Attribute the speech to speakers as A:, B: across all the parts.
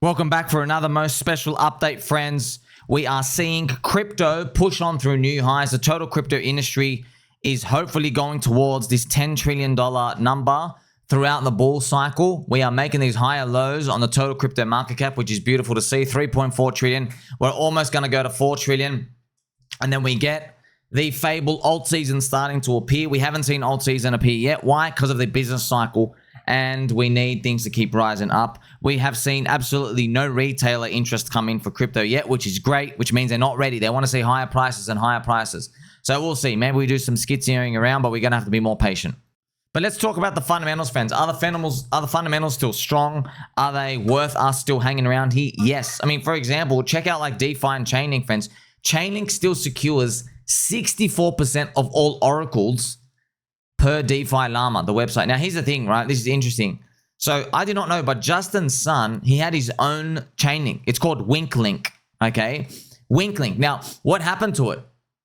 A: Welcome back for another most special update, friends. We are seeing crypto push on through new highs. The total crypto industry is hopefully going towards this $10 trillion number throughout the bull cycle. We are making these higher lows on the total crypto market cap, which is beautiful to see. 3.4 trillion. We're almost going to go to 4 trillion. And then we get the fable alt season starting to appear. We haven't seen alt season appear yet. Why? Because of the business cycle. And we need things to keep rising up. We have seen absolutely no retailer interest come in for crypto yet, which is great, which means they're not ready. They want to see higher prices and higher prices. So we'll see. Maybe we do some skitzeering around, but we're going to have to be more patient. But let's talk about the fundamentals, friends. Are the fundamentals still strong? Are they worth us still hanging around here? Yes. I mean, for example, check out like DeFi and ChainLink, friends. ChainLink still secures 64% of all oracles per DeFi Llama, the website. Now, here's the thing, right? This is interesting. So I did not know, but Justin's son, he had his own ChainLink. It's called WinkLink, okay? WinkLink. Now, what happened to it?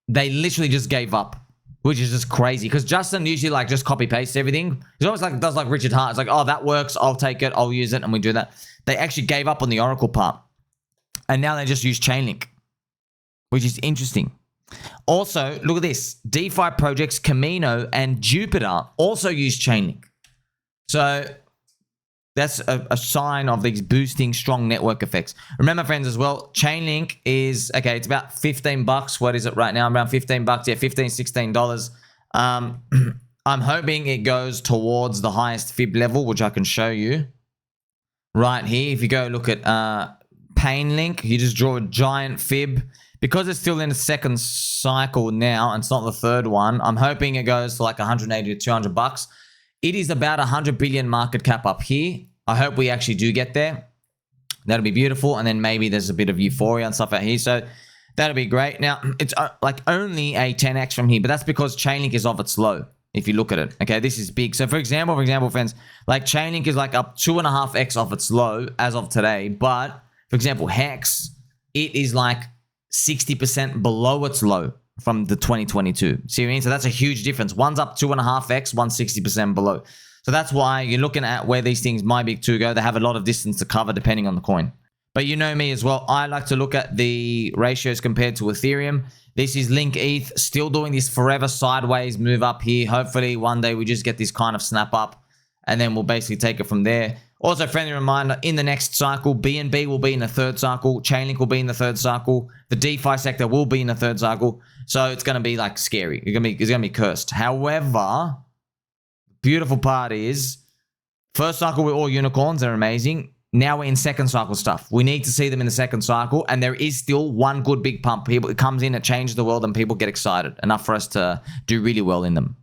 A: They literally just gave up, which is just crazy because Justin usually like just copy pastes everything. He's almost like does like Richard Hart. It's like, oh, that works. I'll take it. I'll use it. And we do that. They actually gave up on the Oracle part. And now they just use ChainLink, which is interesting. Also, look at this. DeFi projects Camino and Jupiter also use ChainLink. So that's a sign of these boosting strong network effects. Remember, friends, as well, ChainLink is, okay, it's about 15 bucks. What is it right now? Around 15 bucks. Yeah, $15, $16. I'm hoping it goes towards the highest fib level, which I can show you right here. If you go look at Painlink, you just draw a giant fib. Because it's still in the second cycle now, and it's not the third one, I'm hoping it goes to like 180 to 200 bucks. It is about 100 billion market cap up here. I hope we actually do get there. That'll be beautiful. And then maybe there's a bit of euphoria and stuff out here. So that'll be great. Now, it's like only a 10x from here, but that's because ChainLink is off its low. If you look at it, okay, this is big. So for example, friends, like ChainLink is like up 2.5x off its low as of today. But for example, Hex, it is like 60% below its low from the 2022. See what I mean? So that's a huge difference. One's up 2.5x, one's 60% below. So that's why you're looking at where these things might be to go. They have a lot of distance to cover depending on the coin. But you know me as well. I like to look at the ratios compared to Ethereum. This is Link ETH still doing this forever sideways move up here. Hopefully one day we just get this kind of snap up and then we'll basically take it from there. Also, friendly reminder, in the next cycle, BNB will be in the third cycle. ChainLink will be in the third cycle. The DeFi sector will be in the third cycle. So it's going to be like scary. It's going to be cursed. However, the beautiful part is first cycle we're all unicorns. They're amazing. Now we're in second cycle stuff. We need to see them in the second cycle. And there is still one good big pump. It comes in, it changes the world and people get excited. Enough for us to do really well in them.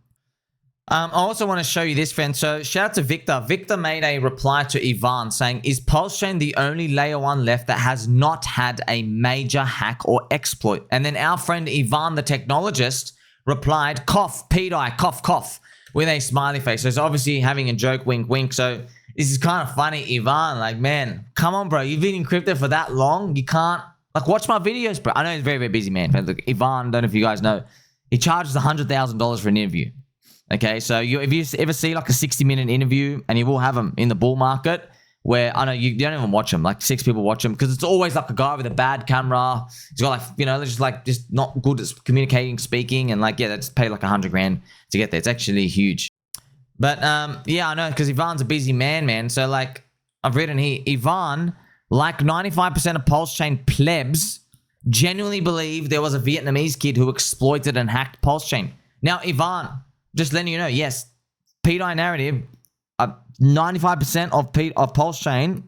A: I also want to show you this, friend. So shout out to Victor. Victor made a reply to Ivan saying, is PulseChain the only layer 1 left that has not had a major hack or exploit? And then our friend Ivan, the technologist, replied, cough, pDAI, cough, cough, with a smiley face. So it's obviously having a joke, wink, wink. So this is kind of funny, Ivan. Like, man, come on, bro. You've been in crypto for that long. You can't, like, watch my videos, bro. I know he's a very, very busy man. Look, Ivan, don't know if you guys know, he charges $100,000 for an interview. Okay, so if you ever see like a 60-minute interview, and you will have them in the bull market, where I know you don't even watch them, like 6 people watch them, because it's always like a guy with a bad camera. He's got like, you know, just not good at communicating, speaking, and like, yeah, they just pay like 100 grand to get there. It's actually huge. But yeah, I know, because Ivan's a busy man. So like, I've written here, Ivan, like 95% of PulseChain plebs, genuinely believe there was a Vietnamese kid who exploited and hacked PulseChain. Now, Ivan, just letting you know, yes, pDAI narrative, 95% of PulseChain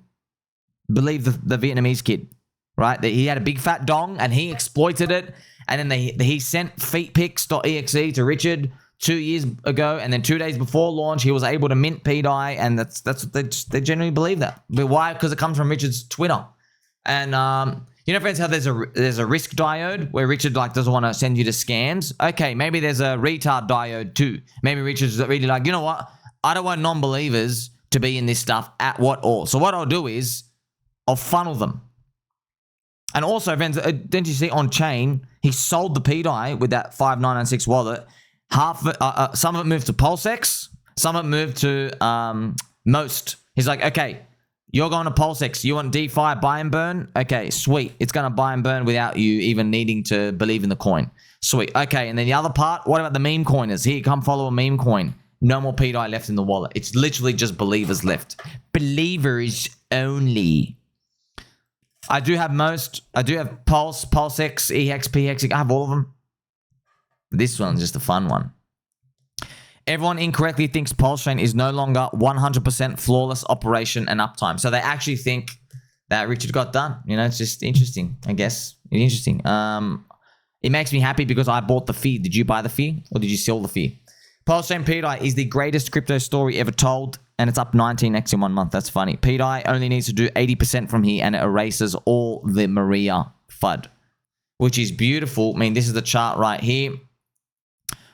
A: believe the Vietnamese kid, right? That he had a big fat dong and he exploited it. And then he sent feetpics.exe to Richard 2 years ago. And then 2 days before launch, he was able to mint pDAI. And that's what they generally believe that. But why? Because it comes from Richard's Twitter. And, you know, friends, how there's a risk diode where Richard like doesn't want to send you to scams. Okay, maybe there's a retard diode too. Maybe Richard's really like, you know what? I don't want non-believers to be in this stuff at what all. So what I'll do is I'll funnel them. And also, friends, didn't you see on chain, he sold the pDAI with that 5996 wallet. Some of it moved to PulseX, some of it moved to Most. He's like, okay, You're going to PulseX. You want DeFi buy and burn? Okay, sweet. It's going to buy and burn without you even needing to believe in the coin. Sweet. Okay, and then the other part, what about the meme coiners? Here, come follow a meme coin. No more pDAI left in the wallet. It's literally just believers left. Believers only. I do have Pulse, PulseX, EX, PX. I have all of them. This one's just a fun one. Everyone incorrectly thinks PulseChain is no longer 100% flawless operation and uptime. So they actually think that Richard got done. You know, it's just interesting, I guess. It's interesting. It makes me happy because I bought the fee. Did you buy the fee or did you sell the fee? PulseChain pDAI is the greatest crypto story ever told, and it's up 19x in 1 month. That's funny. pDAI only needs to do 80% from here, and it erases all the Maria FUD, which is beautiful. I mean, this is the chart right here.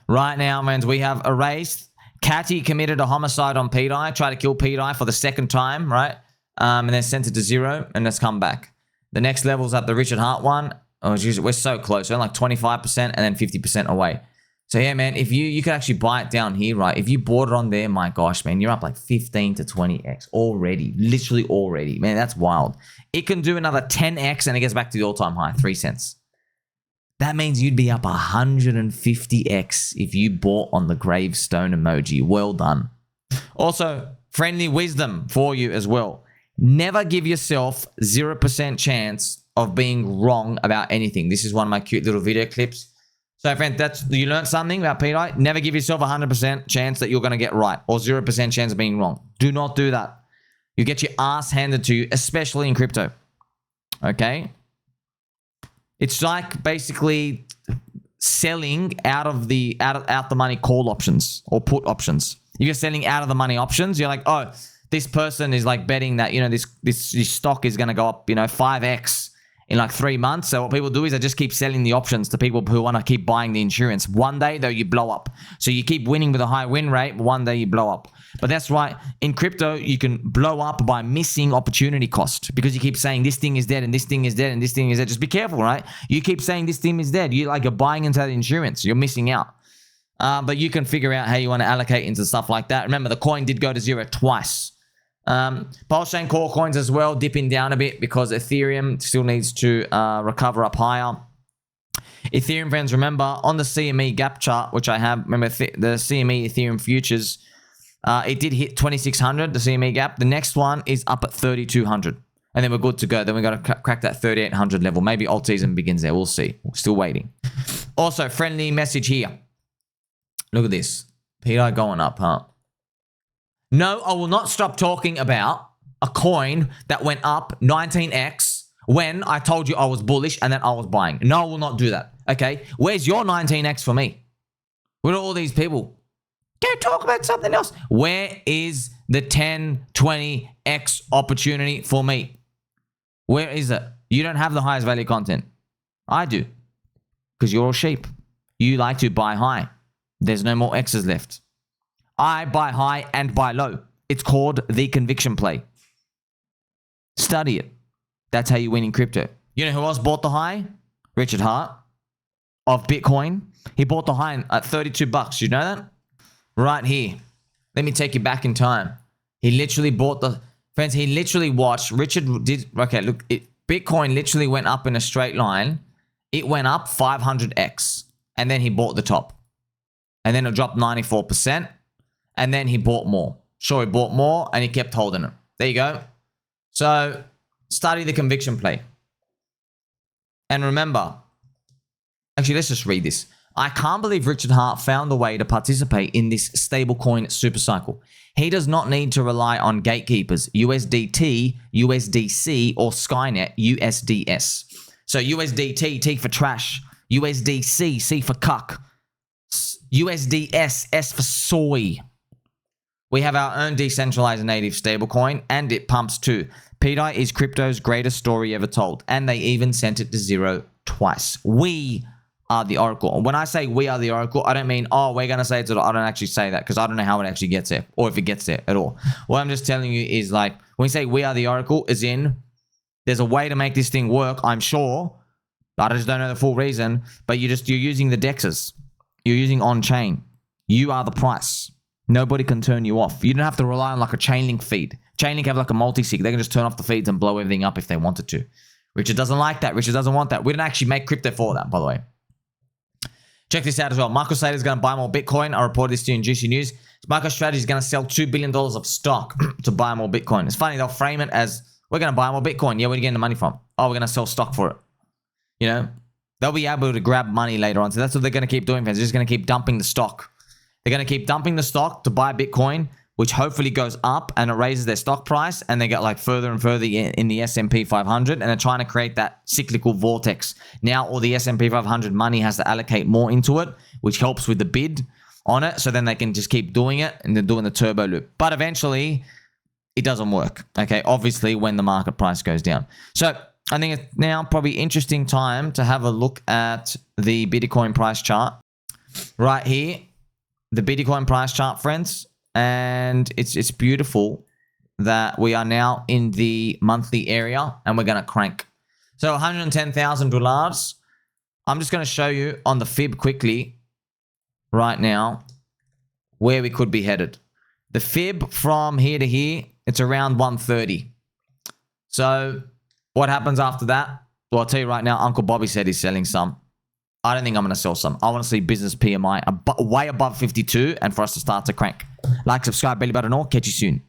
A: Right now, man, we have erased. Catty committed a homicide on pDAI, tried to kill pDAI for the second time, right? And then sent it to 0, and let's come back. The next level's up the Richard Hart one. Oh, geez, we're so close. We're like 25% and then 50% away. So yeah, man, if you could actually buy it down here, right? If you bought it on there, my gosh, man, you're up like 15 to 20x already. Literally already. Man, that's wild. It can do another 10x and it gets back to the all-time high, 3 cents. That means you'd be up 150x if you bought on the gravestone emoji. Well done. Also, friendly wisdom for you as well. Never give yourself 0% chance of being wrong about anything. This is one of my cute little video clips. So, friend, you learned something about pDAI. Never give yourself 100% chance that you're going to get right or 0% chance of being wrong. Do not do that. You get your ass handed to you, especially in crypto. Okay? It's like basically selling out the money call options or put options. If you're selling out of the money options, you're like, oh, this person is like betting that, you know, this stock is going to go up, you know, 5x in like 3 months. So what people do is they just keep selling the options to people who want to keep buying the insurance. One day, though, you blow up. So you keep winning with a high win rate, but one day you blow up. But that's right. In crypto, you can blow up by missing opportunity cost because you keep saying this thing is dead and this thing is dead and this thing is dead. Just be careful, right? You keep saying this thing is dead. You're buying into that insurance. You're missing out. But you can figure out how you want to allocate into stuff like that. Remember, the coin did go to 0 twice. PulseChain core coins as well, dipping down a bit because Ethereum still needs to recover up higher. Ethereum friends, remember on the CME gap chart, which I have, remember the CME Ethereum futures, it did hit 2600, the CME gap. The next one is up at 3200, and then we're good to go. Then we got to crack that 3800 level. Maybe alt season begins there. We'll see. We're still waiting. Also, friendly message here. Look at this. pDAI going up, huh? No, I will not stop talking about a coin that went up 19x when I told you I was bullish and then I was buying. No, I will not do that. Okay? Where's your 19x for me? Where are all these people? Go talk about something else. Where is the 10, 20x opportunity for me? Where is it? You don't have the highest value content. I do. Because you're all sheep. You like to buy high. There's no more X's left. I buy high and buy low. It's called the conviction play. Study it. That's how you win in crypto. You know who else bought the high? Richard Hart of Bitcoin. He bought the high at 32 bucks. You know that? Right here. Let me take you back in time. He literally bought the... Friends, he literally watched... Richard did... Okay, look. Bitcoin literally went up in a straight line. It went up 500x. And then he bought the top. And then it dropped 94%. And then he bought more. Sure, he bought more and he kept holding it. There you go. So, study the conviction play. And remember, actually, let's just read this. I can't believe Richard Hart found a way to participate in this stablecoin supercycle. He does not need to rely on gatekeepers, USDT, USDC, or Skynet, USDS. So USDT, T for trash. USDC, C for cuck. USDS, S for soy. We have our own decentralized native stablecoin, and it pumps too. pDAI is crypto's greatest story ever told, and they even sent it to 0 twice. We are the oracle. And when I say we are the oracle, I don't mean, oh, we're going to say it. I don't actually say that because I don't know how it actually gets there or if it gets there at all. What I'm just telling you is like, when we say we are the oracle, as in there's a way to make this thing work, I'm sure. I just don't know the full reason, but you're using the dexes. You're using on-chain. You are the price. Nobody can turn you off. You don't have to rely on like a ChainLink feed. ChainLink have like a multi-sig. They can just turn off the feeds and blow everything up if they wanted to. Richard doesn't like that. Richard doesn't want that. We don't actually make crypto for that, by the way. Check this out as well. MicroStrategy is going to buy more Bitcoin. I reported this to you in Juicy News. MicroStrategy is going to sell $2 billion of stock to buy more Bitcoin. It's funny. They'll frame it as, we're going to buy more Bitcoin. Yeah, where are you getting the money from? Oh, we're going to sell stock for it. You know, they'll be able to grab money later on. So that's what they're going to keep doing, fans. They're just going to keep dumping the stock. They're going to keep dumping the stock to buy Bitcoin, which hopefully goes up and it raises their stock price, and they get like further and further in the S&P 500, and they're trying to create that cyclical vortex. Now all the S&P 500 money has to allocate more into it, which helps with the bid on it, so then they can just keep doing it and they're doing the turbo loop. But eventually it doesn't work, okay? Obviously when the market price goes down. So I think it's now probably interesting time to have a look at the Bitcoin price chart right here. The Bitcoin price chart, friends. And it's beautiful that we are now in the monthly area and we're going to crank. So $110,000. I'm just going to show you on the fib quickly right now where we could be headed. The fib from here to here, it's around 130. So what happens after that? Well, I'll tell you right now, Uncle Bobby said he's selling some. I don't think I'm going to sell some. I want to see business PMI way above 52 and for us to start to crank. Like, subscribe, belly button, or catch you soon.